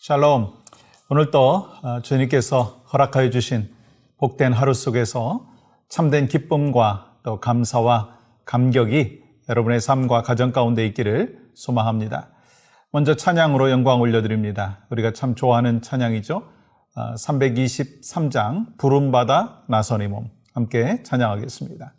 샬롬. 오늘 또 주님께서 허락하여 주신 복된 하루 속에서 참된 기쁨과 또 감사와 감격이 여러분의 삶과 가정 가운데 있기를 소망합니다. 먼저 찬양으로 영광 올려드립니다. 우리가 참 좋아하는 찬양이죠. 323장 부름받아 나선의 몸, 함께 찬양하겠습니다.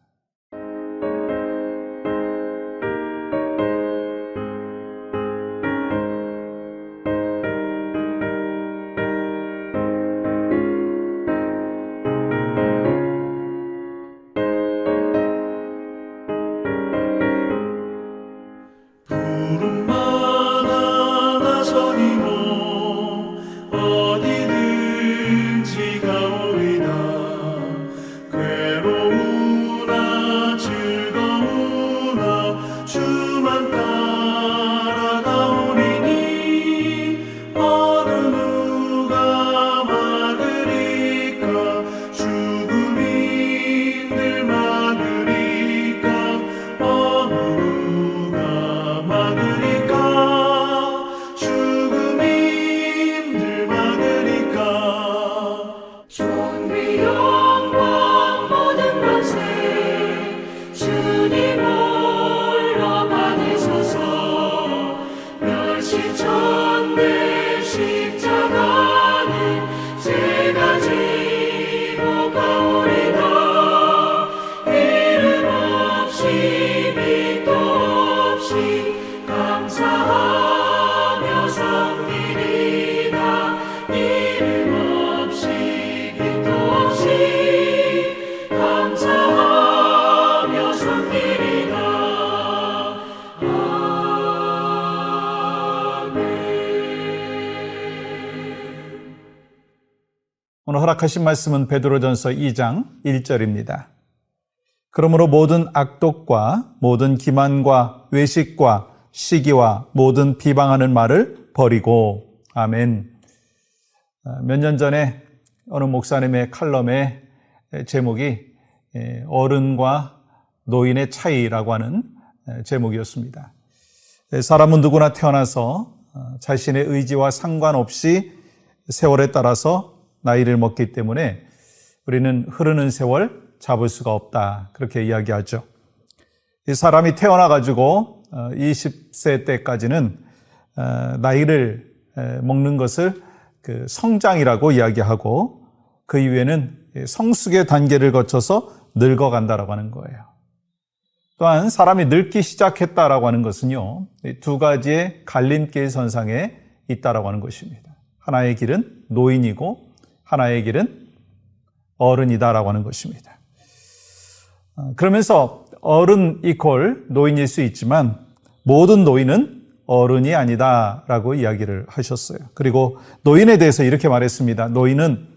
오늘 허락하신 말씀은 베드로전서 2장 1절입니다. 그러므로 모든 악독과 모든 기만과 외식과 시기와 모든 비방하는 말을 버리고. 아멘. 몇 년 전에 어느 목사님의 칼럼의 제목이 어른과 노인의 차이라고 하는 제목이었습니다. 사람은 누구나 태어나서 자신의 의지와 상관없이 세월에 따라서 나이를 먹기 때문에 우리는 흐르는 세월 잡을 수가 없다, 그렇게 이야기하죠. 이 사람이 태어나가지고 20세 때까지는 나이를 먹는 것을 그 성장이라고 이야기하고, 그 이후에는 성숙의 단계를 거쳐서 늙어간다라고 하는 거예요. 또한 사람이 늙기 시작했다라고 하는 것은요, 두 가지의 갈림길 선상에 있다라고 하는 것입니다. 하나의 길은 노인이고 하나의 길은 어른이다라고 하는 것입니다. 그러면서 어른 이퀄 노인일 수 있지만 모든 노인은 어른이 아니다라고 이야기를 하셨어요. 그리고 노인에 대해서 이렇게 말했습니다. 노인은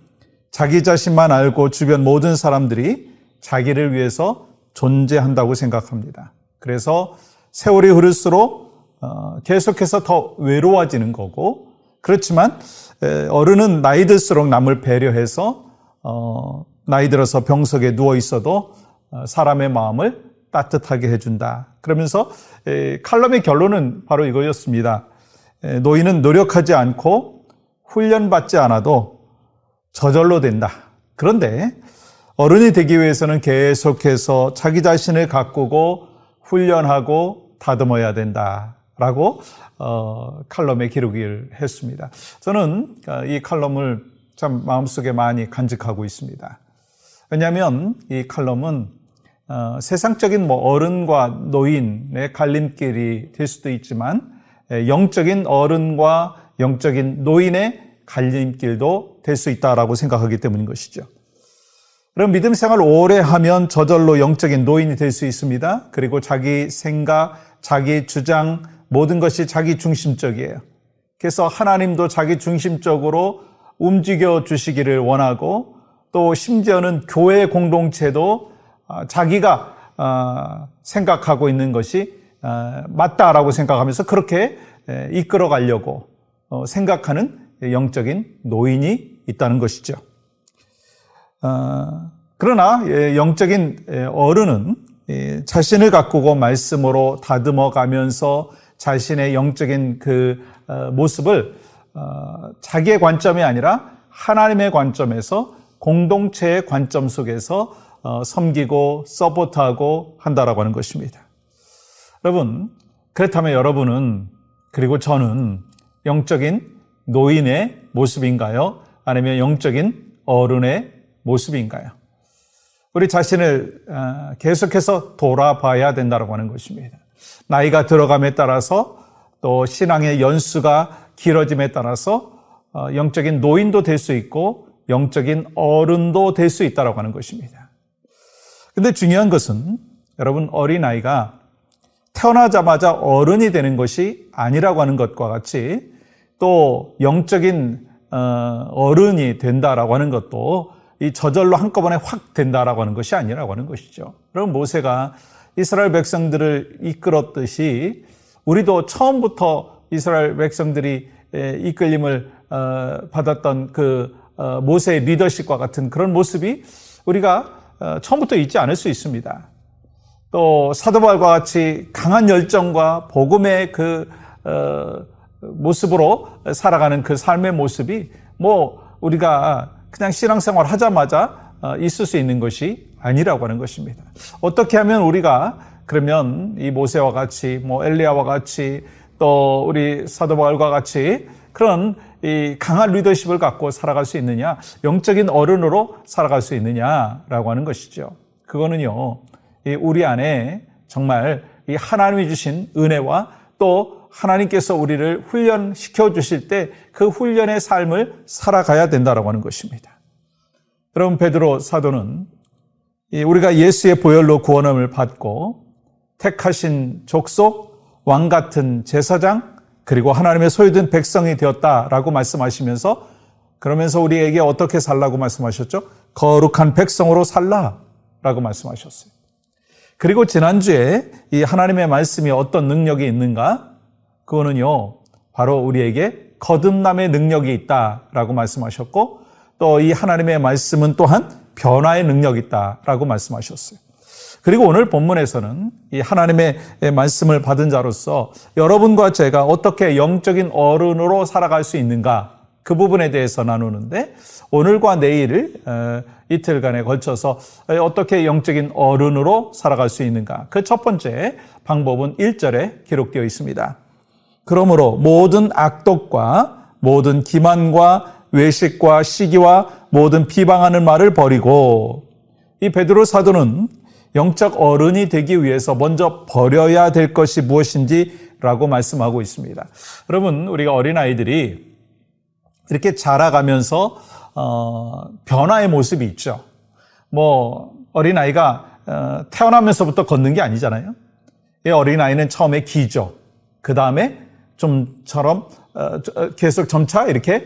자기 자신만 알고 주변 모든 사람들이 자기를 위해서 존재한다고 생각합니다. 그래서 세월이 흐를수록 계속해서 더 외로워지는 거고, 그렇지만 어른은 나이 들수록 남을 배려해서 나이 들어서 병석에 누워 있어도 사람의 마음을 따뜻하게 해준다. 그러면서 칼럼의 결론은 바로 이거였습니다. 노인은 노력하지 않고 훈련받지 않아도 저절로 된다. 그런데 어른이 되기 위해서는 계속해서 자기 자신을 가꾸고 훈련하고 다듬어야 된다라고 칼럼에 기록을 했습니다. 저는 이 칼럼을 참 마음속에 많이 간직하고 있습니다. 왜냐하면 이 칼럼은 세상적인 어른과 노인의 갈림길이 될 수도 있지만 영적인 어른과 영적인 노인의 갈림길도 될 수 있다라고 생각하기 때문인 것이죠. 그럼 믿음 생활을 오래 하면 저절로 영적인 노인이 될 수 있습니다. 그리고 자기 생각, 자기 주장, 모든 것이 자기 중심적이에요. 그래서 하나님도 자기 중심적으로 움직여 주시기를 원하고, 또 심지어는 교회 공동체도 자기가 생각하고 있는 것이 맞다라고 생각하면서 그렇게 이끌어 가려고 생각하는 영적인 노인이 있다는 것이죠. 그러나 영적인 어른은 자신을 가꾸고 말씀으로 다듬어 가면서 자신의 영적인 그 모습을 자기의 관점이 아니라 하나님의 관점에서 공동체의 관점 속에서 섬기고 서포트하고 한다라고 하는 것입니다. 여러분, 그렇다면 여러분은 그리고 저는 영적인 노인의 모습인가요? 아니면 영적인 어른의 모습인가요? 우리 자신을 계속해서 돌아봐야 된다고 하는 것입니다. 나이가 들어감에 따라서 또 신앙의 연수가 길어짐에 따라서 영적인 노인도 될 수 있고 영적인 어른도 될 수 있다고 하는 것입니다. 근데 중요한 것은 여러분, 어린아이가 태어나자마자 어른이 되는 것이 아니라고 하는 것과 같이 또 영적인 어른이 된다라고 하는 것도 이 저절로 한꺼번에 확 된다라고 하는 것이 아니라고 하는 것이죠. 그럼 모세가 이스라엘 백성들을 이끌었듯이 우리도 처음부터 이스라엘 백성들이 이끌림을 받았던 그 모세의 리더십과 같은 그런 모습이 우리가 처음부터 있지 않을 수 있습니다. 또 사도 바울과 같이 강한 열정과 복음의 그 모습으로 살아가는 그 삶의 모습이 우리가 그냥 신앙생활 하자마자 있을 수 있는 것이 아니라고 하는 것입니다. 어떻게 하면 우리가 그러면 이 모세와 같이 엘리야와 같이 또 우리 사도 바울과 같이 그런 이 강한 리더십을 갖고 살아갈 수 있느냐, 영적인 어른으로 살아갈 수 있느냐라고 하는 것이죠. 그거는요, 우리 안에 정말 이 하나님이 주신 은혜와 또 하나님께서 우리를 훈련시켜 주실 때 그 훈련의 삶을 살아가야 된다라고 하는 것입니다. 여러분, 베드로 사도는 우리가 예수의 보혈로 구원함을 받고 택하신 족속, 왕 같은 제사장, 그리고 하나님의 소유된 백성이 되었다라고 말씀하시면서 그러면서 우리에게 어떻게 살라고 말씀하셨죠? 거룩한 백성으로 살라라고 말씀하셨어요. 그리고 지난주에 이 하나님의 말씀이 어떤 능력이 있는가? 그거는요, 바로 우리에게 거듭남의 능력이 있다라고 말씀하셨고 또 이 하나님의 말씀은 또한 변화의 능력이 있다라고 말씀하셨어요. 그리고 오늘 본문에서는 이 하나님의 말씀을 받은 자로서 여러분과 제가 어떻게 영적인 어른으로 살아갈 수 있는가, 그 부분에 대해서 나누는데 오늘과 내일을 이틀간에 걸쳐서 어떻게 영적인 어른으로 살아갈 수 있는가, 그 첫 번째 방법은 1절에 기록되어 있습니다. 그러므로 모든 악독과 모든 기만과 외식과 시기와 모든 비방하는 말을 버리고, 이 베드로 사도는 영적 어른이 되기 위해서 먼저 버려야 될 것이 무엇인지라고 말씀하고 있습니다. 여러분, 우리가 어린아이들이 이렇게 자라가면서 변화의 모습이 있죠. 어린아이가 태어나면서부터 걷는 게 아니잖아요. 이 어린아이는 처음에 기죠. 그 다음에 계속 점차 이렇게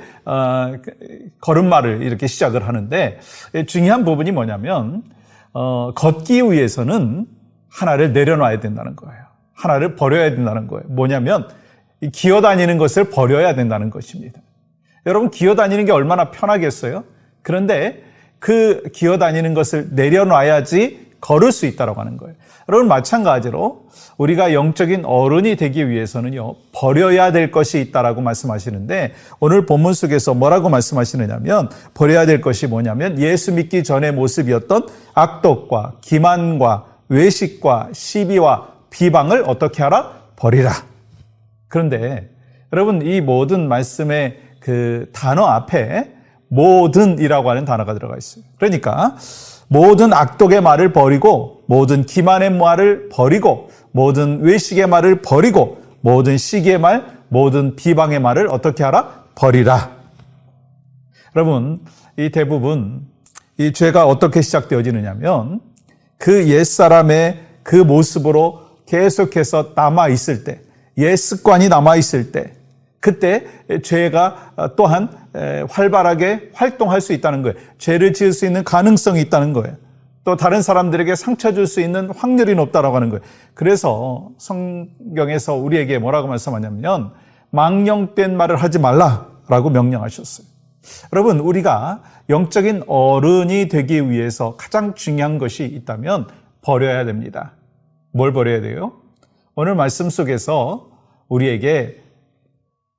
걸음마를 이렇게 시작을 하는데, 중요한 부분이 뭐냐면 걷기 위해서는 하나를 내려놔야 된다는 거예요. 하나를 버려야 된다는 거예요. 뭐냐면 기어다니는 것을 버려야 된다는 것입니다. 여러분, 기어다니는 게 얼마나 편하겠어요? 그런데 그 기어다니는 것을 내려놔야지 걸을 수 있다고 하는 거예요. 여러분, 마찬가지로 우리가 영적인 어른이 되기 위해서는요, 버려야 될 것이 있다라고 말씀하시는데 오늘 본문 속에서 뭐라고 말씀하시느냐면 버려야 될 것이 뭐냐면 예수 믿기 전의 모습이었던 악독과 기만과 외식과 시비와 비방을 어떻게 하라? 버리라. 그런데 여러분, 이 모든 말씀의 그 단어 앞에 모든이라고 하는 단어가 들어가 있어요. 그러니까 모든 악독의 말을 버리고 모든 기만의 말을 버리고 모든 외식의 말을 버리고 모든 시기의 말, 모든 비방의 말을 어떻게 하라? 버리라. 여러분, 이 대부분 이 죄가 어떻게 시작되어지느냐면 그 옛사람의 그 모습으로 계속해서 남아있을 때, 옛 습관이 남아있을 때, 그때 죄가 또한 활발하게 활동할 수 있다는 거예요. 죄를 지을 수 있는 가능성이 있다는 거예요. 또 다른 사람들에게 상처 줄 수 있는 확률이 높다라고 하는 거예요. 그래서 성경에서 우리에게 뭐라고 말씀하냐면 망령된 말을 하지 말라라고 명령하셨어요. 여러분, 우리가 영적인 어른이 되기 위해서 가장 중요한 것이 있다면 버려야 됩니다. 뭘 버려야 돼요? 오늘 말씀 속에서 우리에게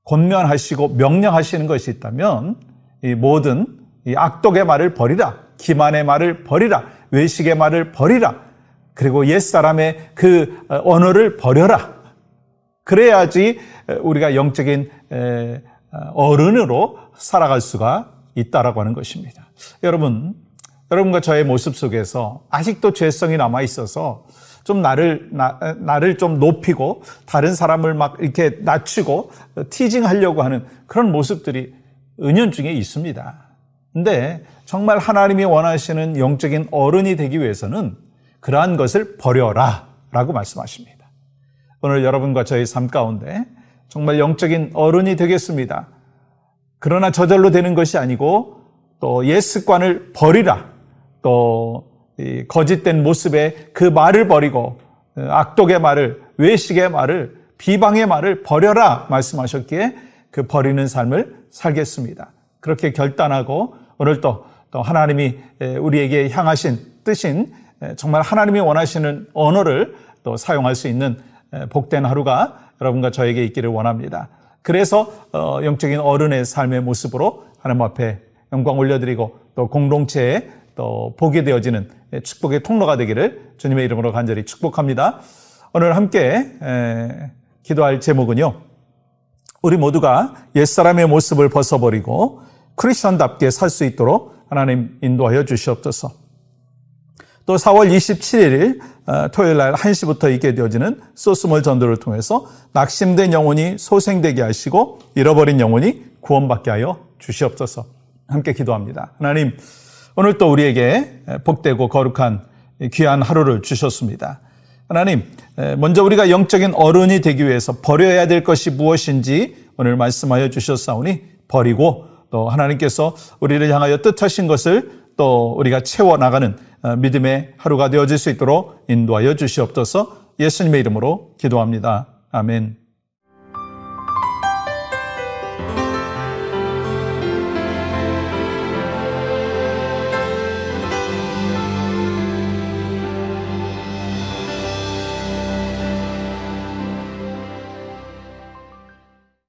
권면하시고 명령하시는 것이 있다면 이 모든 이 악독의 말을 버리라, 기만의 말을 버리라, 외식의 말을 버리라, 그리고 옛사람의 그 언어를 버려라. 그래야지 우리가 영적인 어른으로 살아갈 수가 있다라고 하는 것입니다. 여러분과 저의 모습 속에서 아직도 죄성이 남아 있어서 좀 나를 좀 높이고 다른 사람을 막 이렇게 낮추고 티징하려고 하는 그런 모습들이 은연중에 있습니다. 근데 정말 하나님이 원하시는 영적인 어른이 되기 위해서는 그러한 것을 버려라 라고 말씀하십니다. 오늘 여러분과 저의 삶 가운데 정말 영적인 어른이 되겠습니다. 그러나 저절로 되는 것이 아니고 또 옛 습관을 버리라, 또 거짓된 모습의 그 말을 버리고 악독의 말을, 외식의 말을, 비방의 말을 버려라 말씀하셨기에 그 버리는 삶을 살겠습니다. 그렇게 결단하고 오늘 또 하나님이 우리에게 향하신 뜻인 정말 하나님이 원하시는 언어를 또 사용할 수 있는 복된 하루가 여러분과 저에게 있기를 원합니다. 그래서 영적인 어른의 삶의 모습으로 하나님 앞에 영광 올려드리고 또 공동체에 또 보게 되어지는 축복의 통로가 되기를 주님의 이름으로 간절히 축복합니다. 오늘 함께 기도할 제목은요, 우리 모두가 옛사람의 모습을 벗어버리고 크리스천답게 살 수 있도록 하나님 인도하여 주시옵소서. 또 4월 27일 토요일 날 1시부터 있게 되어지는 소스몰 전도를 통해서 낙심된 영혼이 소생되게 하시고 잃어버린 영혼이 구원받게 하여 주시옵소서. 함께 기도합니다. 하나님, 오늘 또 우리에게 복되고 거룩한 귀한 하루를 주셨습니다. 하나님, 먼저 우리가 영적인 어른이 되기 위해서 버려야 될 것이 무엇인지 오늘 말씀하여 주셨사오니 버리고 또 하나님께서 우리를 향하여 뜻하신 것을 또 우리가 채워나가는 믿음의 하루가 되어질 수 있도록 인도하여 주시옵소서. 예수님의 이름으로 기도합니다. 아멘.